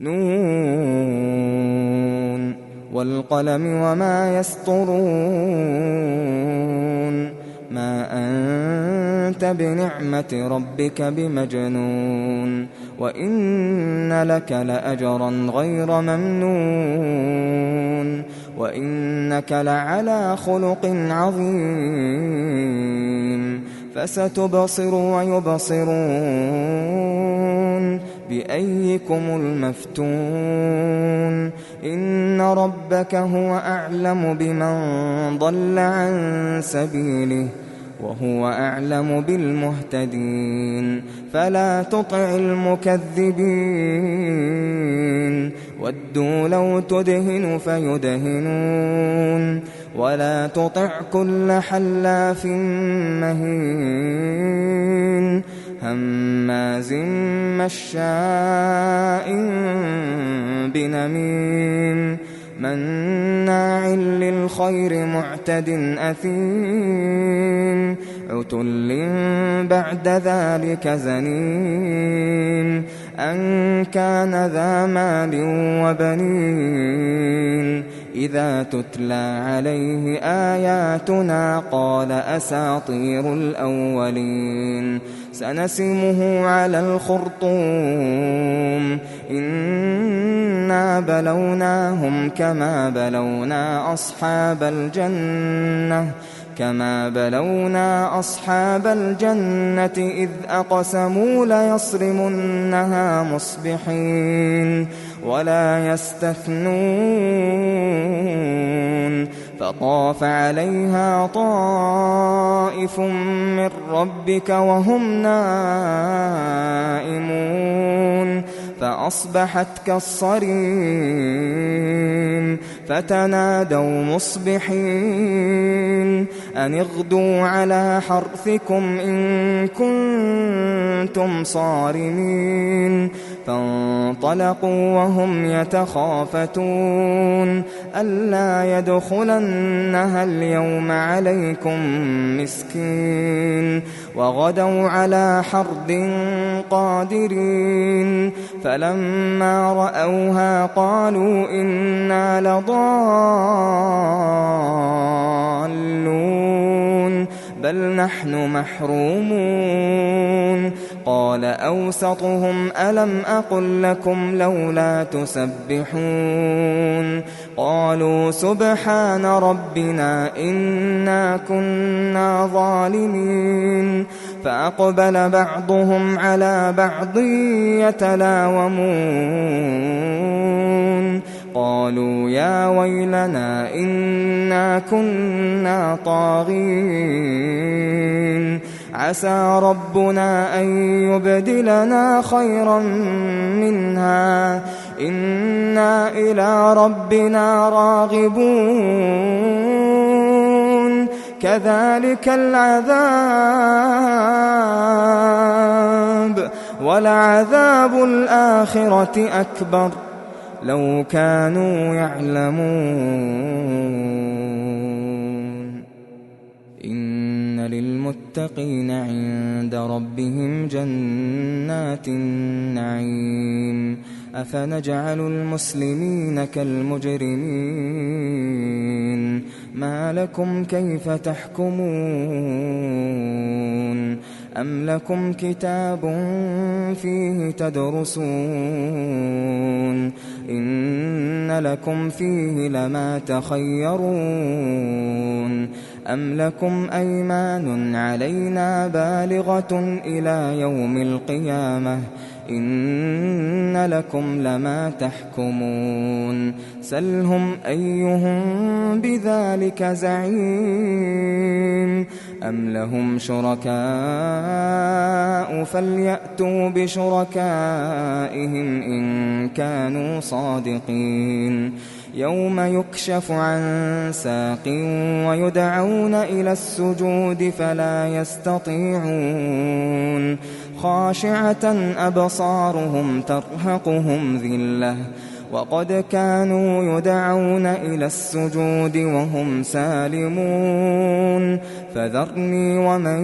نون والقلم وما يسطرون ما أنت بنعمة ربك بمجنون وإن لك لأجرا غير ممنون وإنك لعلى خلق عظيم فستبصر ويبصرون بأيكم المفتون إن ربك هو أعلم بمن ضل عن سبيله وهو أعلم بالمهتدين فلا تطع المكذبين ودوا لو تدهن فيدهنون ولا تطع كل حلاف مهين هماز مشاء بنميم مناع للخير معتد أثيم عتل بعد ذلك زنيم أن كان ذا مال وبنين إذا تتلى عليه آياتنا قال أساطير الأولين سنسمه على الخرطوم إنا بلوناهم كما بلونا أصحاب الجنة إذ أقسموا ليصرمنها مصبحين ولا يستثنون فطاف عليها طائف من ربك وهم نائمون فأصبحت كالصريم فتنادوا مصبحين أن اغدوا على حرثكم إن كنتم صارمين فانطلقوا وهم يتخافتون ألا يدخلنها اليوم عليكم مسكين وغدوا على حرد قادرين فلما رأوها قالوا إنا لضالون بل نحن محرومون قال أوسطهم ألم أقل لكم لولا تسبحون قالوا سبحان ربنا إنا كنا ظالمين فأقبل بعضهم على بعض يتلاومون قالوا يا ويلنا إنا كنا طاغين عسى ربنا أن يبدلنا خيرا منها إنا إلى ربنا راغبون كذلك العذاب ولعذاب الآخرة أكبر لو كانوا يعلمون إن للمتقين عند ربهم جنات النعيم أفنجعل المسلمين كالمجرمين ما لكم كيف تحكمون أم لكم كتاب فيه تدرسون إن لكم فيه لما تخيرون أم لكم أيمان علينا بالغة إلى يوم القيامة إن لكم لما تحكمون سلهم أيهم بذلك زعيم أم لهم شركاء فليأتوا بشركائهم إن كانوا صادقين يوم يكشف عن ساق ويدعون إلى السجود فلا يستطيعون خاشعة أبصارهم ترهقهم ذلة وقد كانوا يدعون إلى السجود وهم سالمون فذرني ومن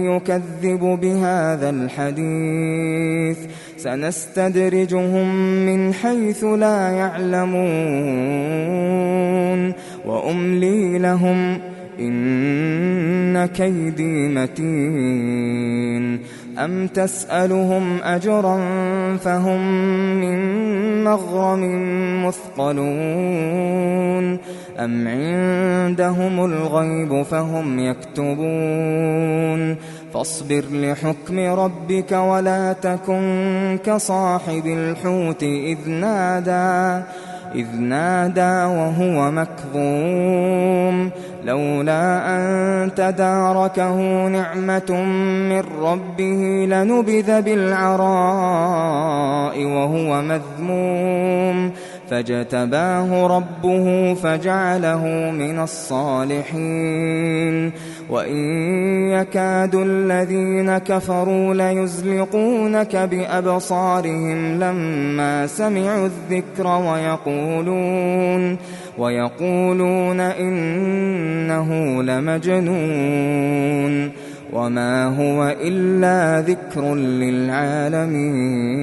يكذب بهذا الحديث سنستدرجهم من حيث لا يعلمون وأملي لهم إن كيدي متين أم تسألهم أجرا فهم من مغرم مثقلون أم عندهم الغيب فهم يكتبون فاصبر لحكم ربك ولا تكن كصاحب الحوت إذ نادى وهو مكظوم لولا أن تداركه نعمة من ربه لنبذ بالعراء وهو مذموم فاجتباه ربه فجعله من الصالحين وإن يكاد الذين كفروا ليزلقونك بأبصارهم لما سمعوا الذكر ويقولون إنه لمجنون وما هو إلا ذكر للعالمين.